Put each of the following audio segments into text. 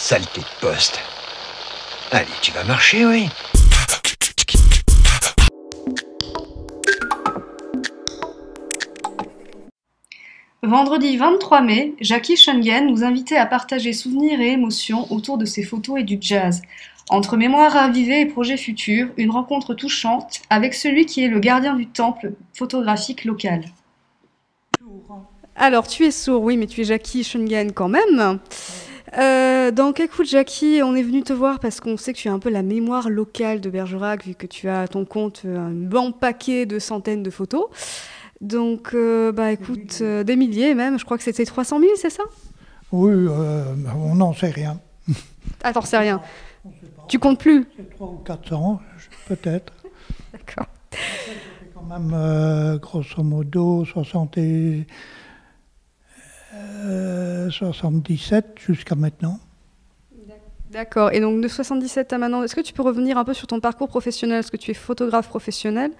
Saleté de poste. Allez, tu vas marcher, oui. Vendredi 23 mai, Jackie Schungen nous invitait à partager souvenirs et émotions autour de ses photos et du jazz. Entre mémoires ravivées et projets futurs, une rencontre touchante avec celui qui est le gardien du temple photographique local. Alors, tu es sourd, oui, mais tu es Jackie Schungen quand même. Donc écoute Jackie, on est venu te voir parce qu'on sait que tu as un peu la mémoire locale de Bergerac, vu que tu as à ton compte un bon paquet de centaines de photos. Donc écoute, des milliers même, je crois que c'était 300 000, c'est ça? Oui, on n'en sait rien. Ah, t'en sais rien. Tu comptes plus? C'est 300 ou 400, peut-être. D'accord. C'est quand même, grosso modo, 77 jusqu'à maintenant. D'accord. Et donc de 77 à maintenant, est-ce que tu peux revenir un peu sur ton parcours professionnel? Est-ce que tu es photographe professionnel?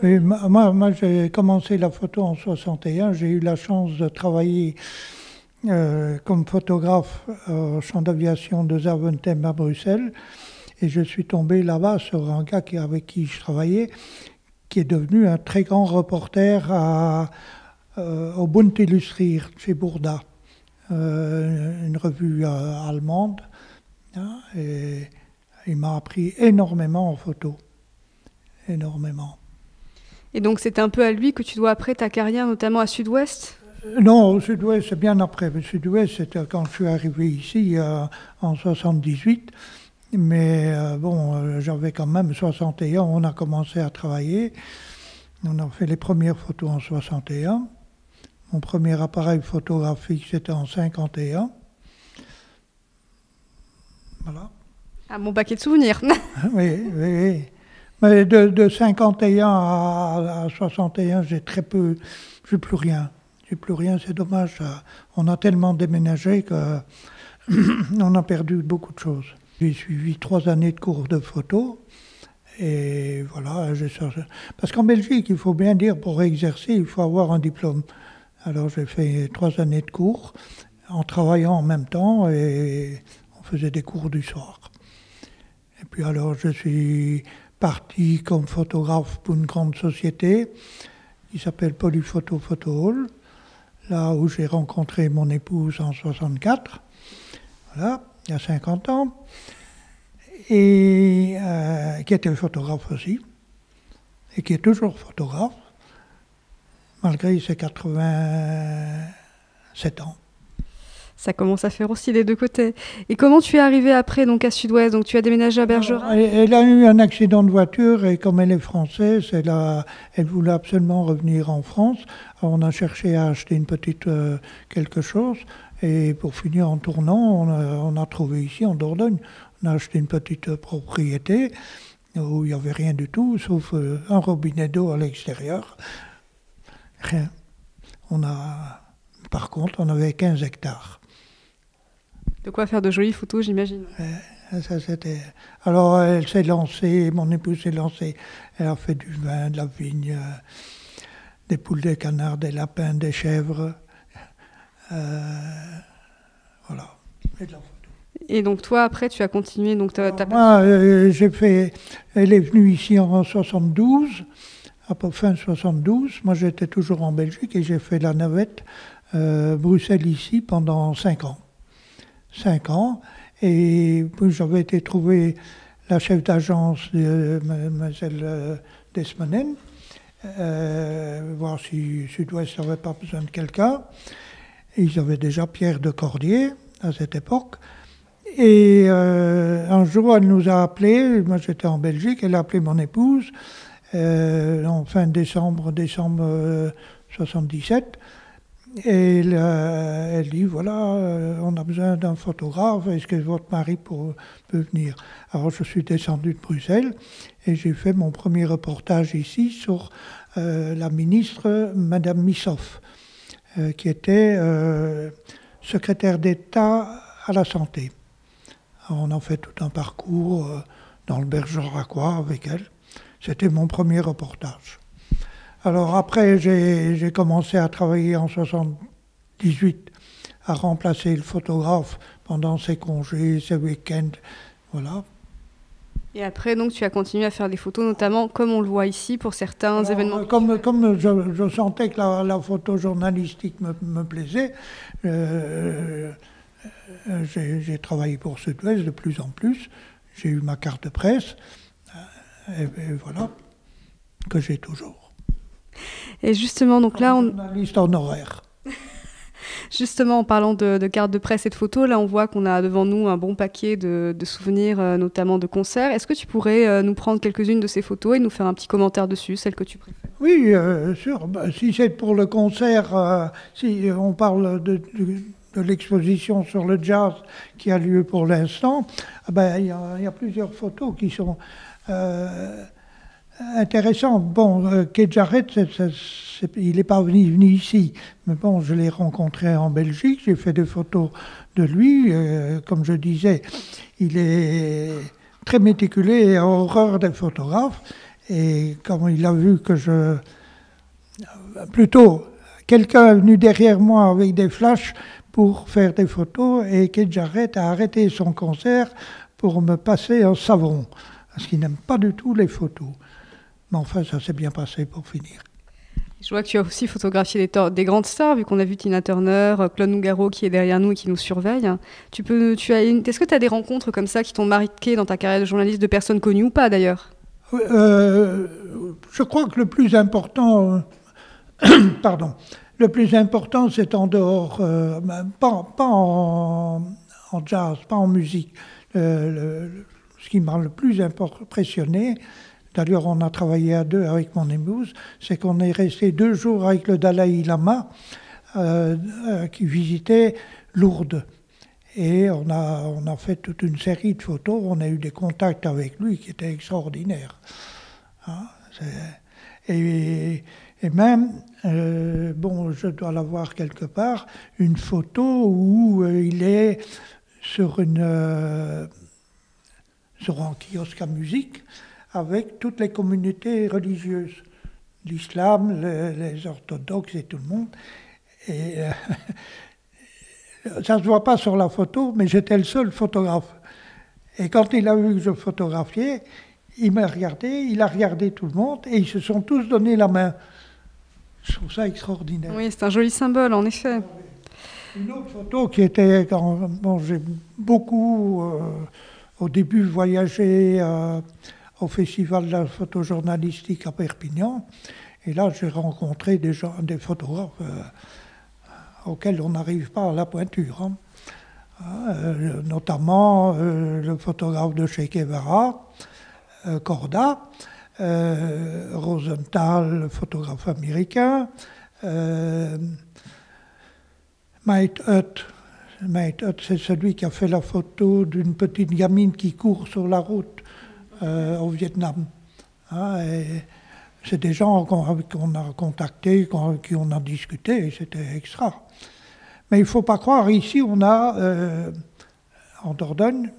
Oui, moi j'ai commencé la photo en 61. J'ai eu la chance de travailler comme photographe au champ d'aviation de Zaventem à Bruxelles. Et je suis tombé là-bas sur un gars avec qui je travaillais, qui est devenu un très grand reporter au Bund Illustriert, chez Bourda, une revue allemande. Hein, et il m'a appris énormément en photo. Énormément. Et donc c'est un peu à lui que tu dois après ta carrière, notamment à Sud-Ouest? Non, au Sud-Ouest, c'est bien après. Le Sud-Ouest, c'était quand je suis arrivé ici en 78. Mais j'avais quand même 61, on a commencé à travailler. On a fait les premières photos en 61. Mon premier appareil photographique, c'était en 51. Voilà. Un bon paquet de souvenirs. Oui. Mais de 51 à 61, j'ai très peu, j'ai plus rien. J'ai plus rien, c'est dommage. On a tellement déménagé qu'on a perdu beaucoup de choses. J'ai suivi 3 années de cours de photo. Et voilà, parce qu'en Belgique, il faut bien dire, pour exercer, il faut avoir un diplôme. Alors j'ai fait 3 années de cours en travaillant en même temps et on faisait des cours du soir. Et puis alors je suis parti comme photographe pour une grande société qui s'appelle Polyphoto Photo Hall, là où j'ai rencontré mon épouse en 64, voilà, il y a 50 ans, et qui était photographe aussi, et qui est toujours photographe, malgré ses 87 ans. Ça commence à faire aussi des deux côtés. Et comment tu es arrivé après donc à Sud-Ouest? Donc tu as déménagé à Bergerac? Elle a eu un accident de voiture et comme elle est française, elle voulait absolument revenir en France. Alors, on a cherché à acheter une petite quelque chose et pour finir en tournant, on a trouvé ici en Dordogne. On a acheté une petite propriété où il n'y avait rien du tout, sauf un robinet d'eau à l'extérieur. Rien. Par contre, on avait 15 hectares. De quoi faire de jolies photos, j'imagine. Ça, c'était... Alors, elle s'est lancée, mon épouse s'est lancée. Elle a fait du vin, de la vigne, des poules, des canards, des lapins, des chèvres. Voilà. Et de la photo. Et donc, toi, après, tu as continué. Donc, moi, j'ai fait... Elle est venue ici en 72, à peu fin 72. Moi, j'étais toujours en Belgique et j'ai fait la navette Bruxelles ici pendant 5 ans. 5 ans, et puis j'avais été trouver la chef d'agence de Mlle Desmanen, voir si Sud-Ouest n'avait pas besoin de quelqu'un. Ils avaient déjà Pierre de Cordier à cette époque. Et un jour, elle nous a appelés, moi j'étais en Belgique, elle a appelé mon épouse en fin décembre 77. Et elle dit, voilà, on a besoin d'un photographe, est-ce que votre mari peut venir? Alors je suis descendu de Bruxelles et j'ai fait mon premier reportage ici sur la ministre, Madame Missoff, qui était secrétaire d'État à la santé. Alors, on a fait tout un parcours dans le Bergeracois avec elle. C'était mon premier reportage. Alors après, j'ai commencé à travailler en 78 à remplacer le photographe pendant ses congés, ses week-ends. Voilà. Et après, donc, tu as continué à faire des photos, notamment, comme on le voit ici, pour certains événements. Comme je sentais que la photo journalistique me plaisait, j'ai travaillé pour Sud-Ouest de plus en plus. J'ai eu ma carte de presse, et voilà, que j'ai toujours. Et justement, donc là, journaliste honoraire. Justement, en parlant de cartes de presse et de photos, là, on voit qu'on a devant nous un bon paquet de souvenirs, notamment de concerts. Est-ce que tu pourrais nous prendre quelques-unes de ces photos et nous faire un petit commentaire dessus, celles que tu préfères? Oui, sûr. Si c'est pour le concert, si on parle de l'exposition sur le jazz qui a lieu pour l'instant, il y a plusieurs photos qui sont intéressantes. Bon, Keith Jarrett, il n'est pas venu ici, mais bon, je l'ai rencontré en Belgique, j'ai fait des photos de lui. Comme je disais, il est très méticuleux et a horreur des photographes. Et comme il a vu que plutôt, quelqu'un est venu derrière moi avec des flashs pour faire des photos, et Keith Jarrett a arrêté son concert pour me passer un savon, parce qu'il n'aime pas du tout les photos. Mais enfin, ça s'est bien passé pour finir. Je vois que tu as aussi photographié des grandes stars, vu qu'on a vu Tina Turner, Claude Nougaro qui est derrière nous et qui nous surveille. Est-ce que tu as des rencontres comme ça qui t'ont marqué dans ta carrière de journaliste, de personnes connues ou pas d'ailleurs? Je crois que le plus important, le plus important, c'est en dehors, pas en jazz, pas en musique. Ce qui m'a le plus impressionné, d'ailleurs on a travaillé à deux avec mon épouse, c'est qu'on est resté 2 jours avec le Dalai Lama qui visitait Lourdes. Et on a fait toute une série de photos, on a eu des contacts avec lui qui étaient extraordinaires. Hein, et même, je dois l'avoir quelque part, une photo où il est sur un kiosque à musique avec toutes les communautés religieuses, l'islam, les orthodoxes et tout le monde. Et ça ne se voit pas sur la photo, mais j'étais le seul photographe. Et quand il a vu que je photographiais, il m'a regardé, il a regardé tout le monde, et ils se sont tous donné la main. Je trouve ça extraordinaire. Oui, c'est un joli symbole, en effet. Une autre photo qui était... j'ai beaucoup, au début, voyagé au Festival de la photojournalistique à Perpignan, et là, j'ai rencontré des photographes auxquels on n'arrive pas à la pointure. Notamment le photographe de Che Guevara, Corda, Rosenthal, le photographe américain, Mike Hutt. Mike Hutt, c'est celui qui a fait la photo d'une petite gamine qui court sur la route au Vietnam. C'est des gens qu'on a contactés, qui on a discuté, et c'était extra. Mais il ne faut pas croire, ici on a, en Dordogne,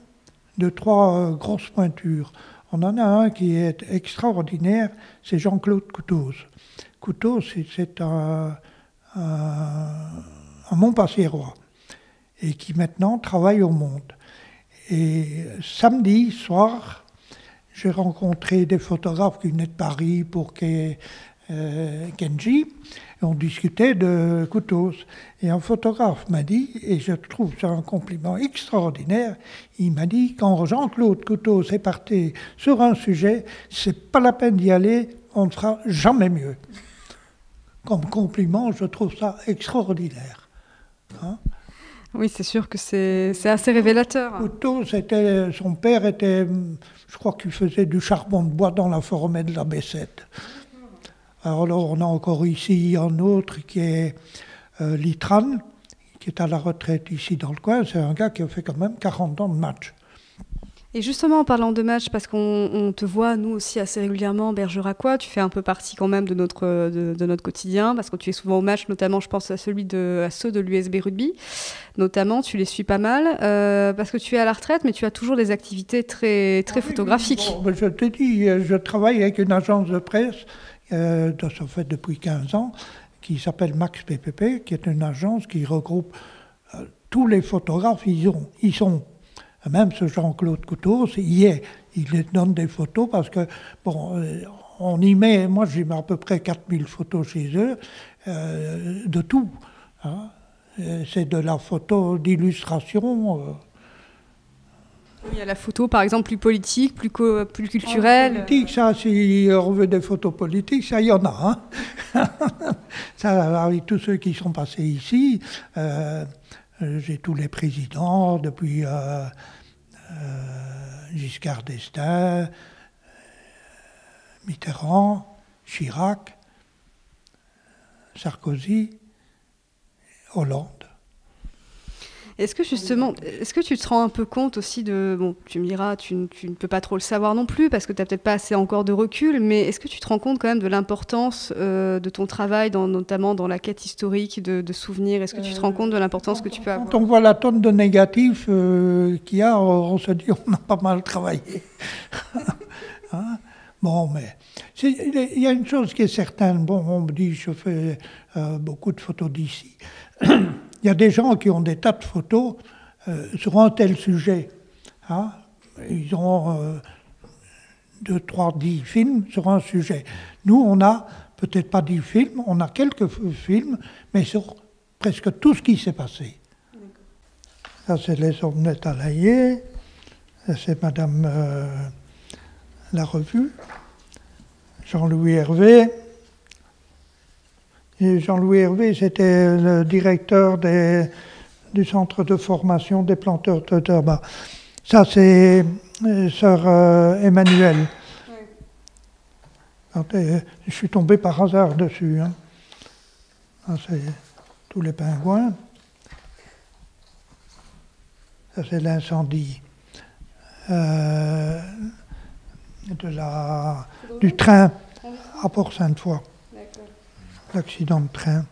2-3 grosses pointures. On en a un qui est extraordinaire, c'est Jean-Claude Couteaux. Couteaux, c'est un Montpassérois, et qui maintenant travaille au Monde. Et samedi soir, j'ai rencontré des photographes qui venaient de Paris pour Kenji, et on discutait de Couteaux. Et un photographe m'a dit, et je trouve ça un compliment extraordinaire, il m'a dit, quand Jean-Claude Couteaux est parti sur un sujet, c'est pas la peine d'y aller, on ne fera jamais mieux. Comme compliment, je trouve ça extraordinaire. Hein? Oui, c'est sûr que c'est assez révélateur. Couteaux, son père était, je crois qu'il faisait du charbon de bois dans la forêt de la Bessette. Alors là, on a encore ici un autre qui est Litran, qui est à la retraite ici dans le coin. C'est un gars qui a fait quand même 40 ans de match. Et justement, en parlant de match, parce qu'on te voit, nous aussi, assez régulièrement, Bergeracois, tu fais un peu partie quand même de notre quotidien, parce que tu es souvent au match, notamment, je pense à ceux de l'USB Rugby. Notamment, tu les suis pas mal, parce que tu es à la retraite, mais tu as toujours des activités très, très photographiques. Bon, je te dis, je travaille avec une agence de presse, ça fait depuis 15 ans, qui s'appelle Max PPP, qui est une agence qui regroupe tous les photographes, ils sont, même ce Jean-Claude Couteau, il les donne des photos parce que, bon, on y met, moi j'y mets à peu près 4000 photos chez eux, de tout. Hein. C'est de la photo d'illustration. Il y a la photo, par exemple, plus politique, plus culturelle. Politique, ça, si on veut des photos politiques, ça, il y en a. Hein. Ça, avec tous ceux qui sont passés ici, j'ai tous les présidents, depuis Giscard d'Estaing, Mitterrand, Chirac, Sarkozy, Hollande. Est-ce que justement, est-ce que tu te rends un peu compte aussi de... Bon, tu me diras, tu ne peux pas trop le savoir non plus, parce que tu n'as peut-être pas assez encore de recul, mais est-ce que tu te rends compte quand même de l'importance de ton travail, notamment dans la quête historique de souvenirs? Est-ce que tu te rends compte de l'importance que tu peux avoir? Quand on voit la tonne de négatifs qu'il y a, on se dit on a pas mal travaillé. Hein? Bon, mais il y a une chose qui est certaine. Bon, on me dit je fais beaucoup de photos d'ici. Il y a des gens qui ont des tas de photos sur un tel sujet. Hein? Ils ont 2, 3, 10 films sur un sujet. Nous, on a peut-être pas 10 films, on a quelques films, mais sur presque tout ce qui s'est passé. Ça, c'est les omelettes à l'ail. Ça, c'est Madame la Revue. Jean-Louis Hervé. Et Jean-Louis Hervé, c'était le directeur du centre de formation des planteurs de tabac. Ça, c'est sœur Emmanuelle. Oui. Je suis tombé par hasard dessus. Hein. Ça, c'est tous les pingouins. Ça, c'est l'incendie du train à Port-Sainte-Foy. L'accident de train.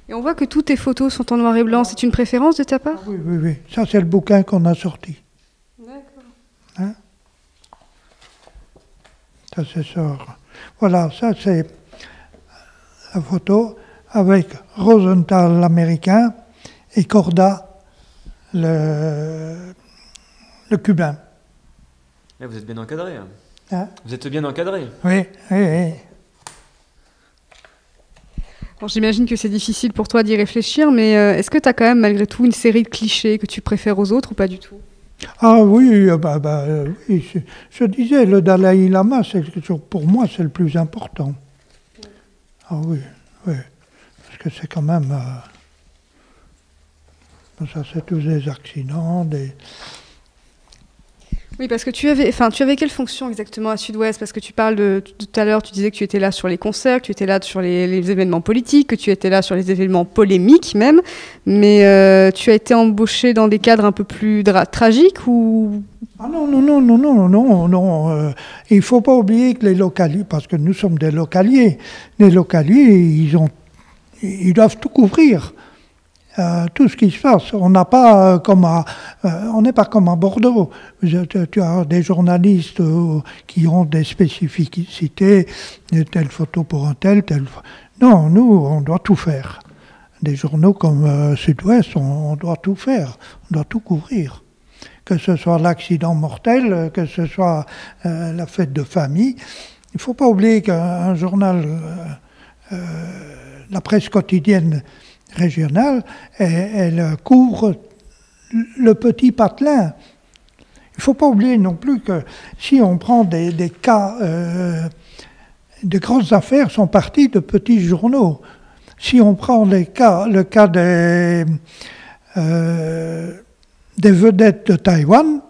Et on voit que toutes tes photos sont en noir et blanc. C'est une préférence de ta part? Oui, oui, oui. Ça, c'est le bouquin qu'on a sorti. D'accord. Hein? Ça, c'est ça. Voilà, ça, c'est la photo avec Rosenthal, l'américain, et Corda, le cubain. Là, vous êtes bien encadré. Hein? Vous êtes bien encadré. Oui, oui, oui. Bon, j'imagine que c'est difficile pour toi d'y réfléchir, mais est-ce que tu as quand même malgré tout une série de clichés que tu préfères aux autres ou pas du tout? Ah oui, oui, je disais, le Dalai Lama, pour moi, c'est le plus important. Ah oui, oui, parce que c'est quand même... ça, c'est tous des accidents, Oui, parce que tu avais quelle fonction exactement à Sud-Ouest? Parce que tu parles tout à l'heure, tu disais que tu étais là sur les concerts, que tu étais là sur les événements politiques, que tu étais là sur les événements polémiques même, mais tu as été embauché dans des cadres un peu plus tragiques ou... Ah non, non. Il ne faut pas oublier que les localiers, parce que nous sommes des localiers, ils doivent tout couvrir. Tout ce qui se passe. On n'a pas on n'est pas comme à Bordeaux. Tu as des journalistes qui ont des spécificités, telle photo pour un tel. Non, nous, on doit tout faire. Des journaux comme Sud-Ouest, on doit tout faire, on doit tout couvrir. Que ce soit l'accident mortel, que ce soit la fête de famille. Il ne faut pas oublier qu'un journal, la presse quotidienne, régionale, elle couvre le petit patelin. Il ne faut pas oublier non plus que si on prend des cas, de grosses affaires sont parties de petits journaux. Si on prend le cas des vedettes de Taïwan,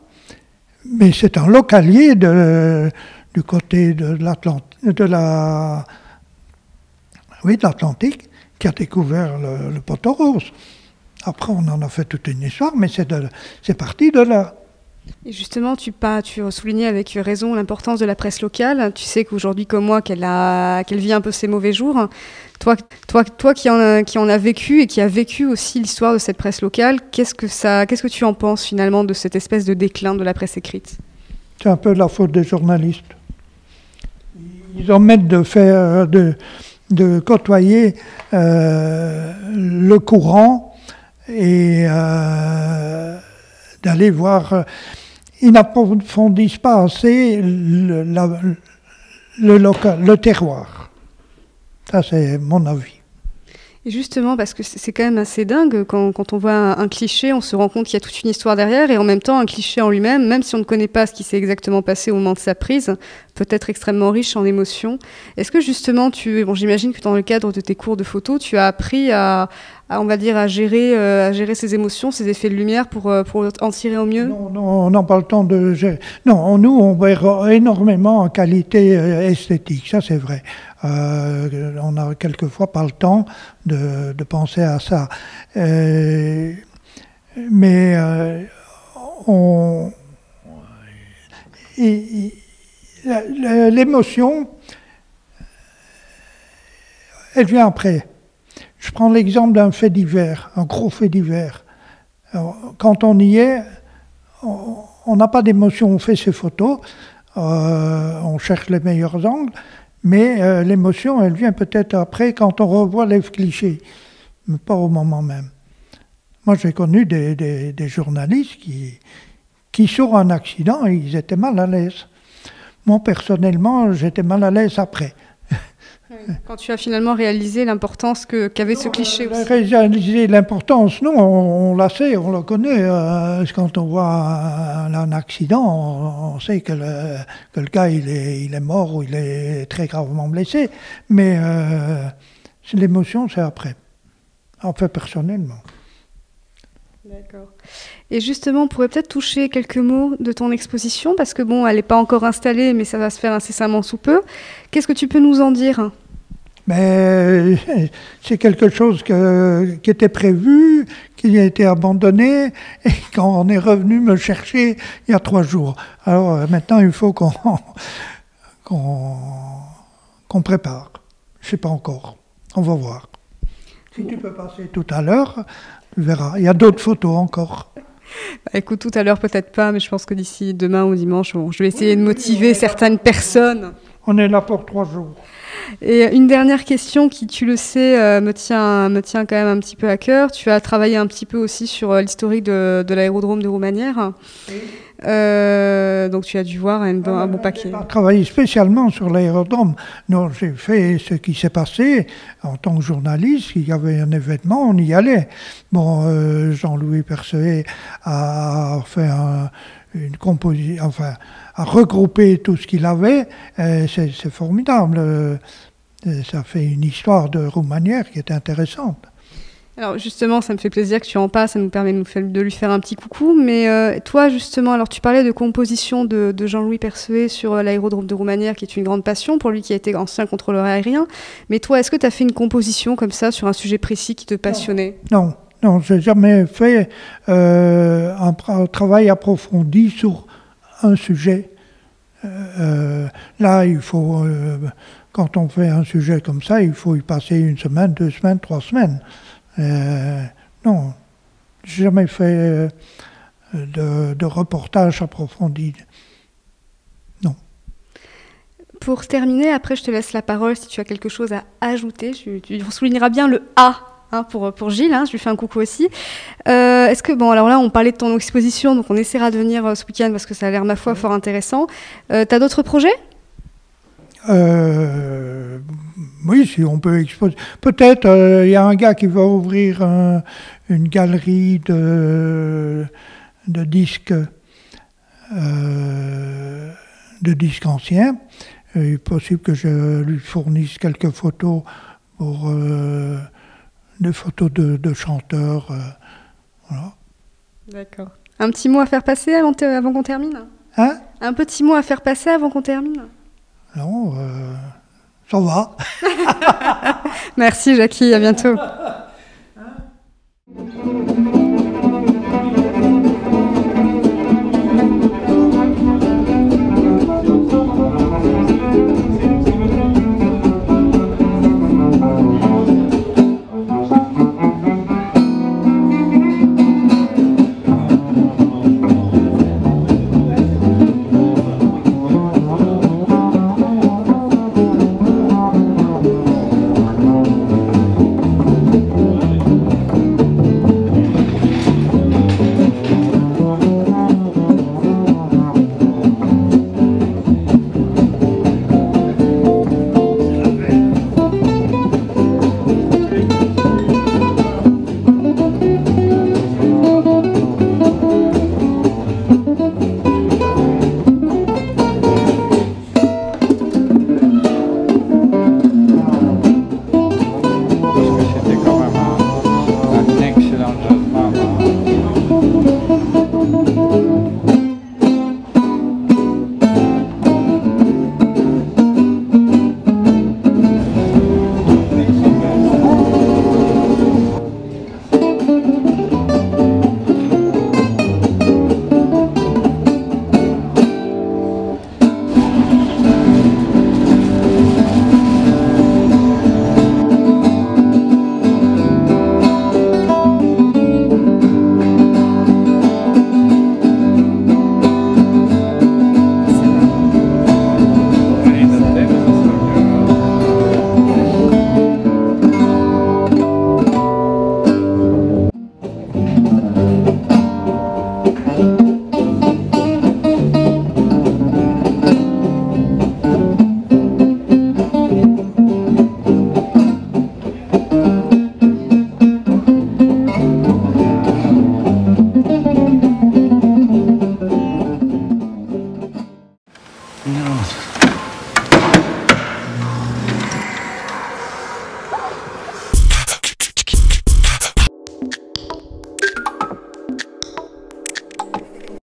mais c'est un localier du côté de l'Atlantique, qui a découvert le poteau rose. Après, on en a fait toute une histoire, mais c'est parti de là. Et justement, tu soulignais avec raison l'importance de la presse locale. Tu sais qu'aujourd'hui, comme moi, qu'elle vit un peu ses mauvais jours. Toi qui en as vécu et qui a vécu aussi l'histoire de cette presse locale, qu'est-ce que tu en penses finalement de cette espèce de déclin de la presse écrite? C'est un peu la faute des journalistes. Ils omettent de côtoyer le courant et d'aller voir. Ils n'approfondissent pas assez le local, le terroir. Ça, c'est mon avis. Et justement, parce que c'est quand même assez dingue, quand on voit un cliché, on se rend compte qu'il y a toute une histoire derrière, et en même temps, un cliché en lui-même, même si on ne connaît pas ce qui s'est exactement passé au moment de sa prise, peut être extrêmement riche en émotions. Est-ce que justement, j'imagine que dans le cadre de tes cours de photo, tu as appris on va dire, à gérer ses émotions, ses effets de lumière pour en tirer au mieux? Non, on n'a pas le temps de gérer. Non, nous, on voit énormément en qualité esthétique, ça c'est vrai. On n'a quelquefois pas le temps de penser à ça. Mais l'émotion, elle vient après. Je prends l'exemple d'un fait divers, un gros fait divers. Alors, quand on y est, on n'a pas d'émotion, on fait ses photos, on cherche les meilleurs angles, mais l'émotion, elle vient peut-être après quand on revoit les clichés, mais pas au moment même. Moi, j'ai connu des journalistes qui, sur un accident, ils étaient mal à l'aise. Moi, personnellement, j'étais mal à l'aise après. Quand tu as finalement réalisé l'importance qu'avait ce cliché aussi. Réaliser l'importance, non, on la sait, on la connaît. Quand on voit un accident, on sait que le gars il est mort ou il est très gravement blessé. Mais l'émotion, c'est après. Enfin, personnellement. D'accord. Et justement, on pourrait peut-être toucher quelques mots de ton exposition, parce que bon, elle n'est pas encore installée, mais ça va se faire incessamment sous peu. Qu'est-ce que tu peux nous en dire ? Mais c'est quelque chose qui était prévu, qui a été abandonné, et quand on est revenu me chercher il y a 3 jours. Alors maintenant, il faut qu'on prépare. Je ne sais pas encore. On va voir. Si tu peux passer tout à l'heure, tu verras. Il y a d'autres photos encore. Bah, écoute, tout à l'heure peut-être pas, mais je pense que d'ici demain ou dimanche, je vais essayer de motiver certaines personnes. On est là pour 3 jours. Et une dernière question qui, tu le sais, me tient quand même un petit peu à cœur. Tu as travaillé un petit peu aussi sur l'historique de l'aérodrome de Roumanière. Oui. Donc tu as dû voir un bon paquet. Je n'ai pas travaillé spécialement sur l'aérodrome. Non, j'ai fait ce qui s'est passé en tant que journaliste. Il y avait un événement, on y allait. Bon, Jean-Louis Perceuet a fait une composition, enfin, a regroupé tout ce qu'il avait. C'est formidable. Ça fait une histoire de Roumanière qui est intéressante. Alors justement, ça me fait plaisir que tu en passes, ça nous permet de lui faire un petit coucou. Mais toi, justement, alors tu parlais de composition de Jean-Louis Perceuet sur l'aérodrome de Roumanière, qui est une grande passion pour lui, qui a été ancien contrôleur aérien. Mais toi, est-ce que tu as fait une composition comme ça sur un sujet précis qui te passionnait ? Non, je n'ai jamais fait un travail approfondi sur un sujet. Là, il faut, quand on fait un sujet comme ça, il faut y passer 1 semaine, 2 semaines, 3 semaines. Non, j'ai jamais fait de reportage approfondi. Non. Pour terminer, après je te laisse la parole si tu as quelque chose à ajouter. Tu souligneras bien le A pour Gilles, je lui fais un coucou aussi. Est-ce que, bon, alors là on parlait de ton exposition, donc on essaiera de venir ce week-end parce que ça a l'air, ma foi, fort intéressant. T'as d'autres projets ? Oui, si on peut exposer. Peut-être, il y a un gars qui va ouvrir une galerie de disques anciens. Il est possible que je lui fournisse quelques photos pour des photos de chanteurs. Voilà. D'accord. Un petit mot à faire passer avant qu'on termine ? Hein ? Un petit mot à faire passer avant qu'on termine ? Non, ça va. Merci Jackie, à bientôt. Non,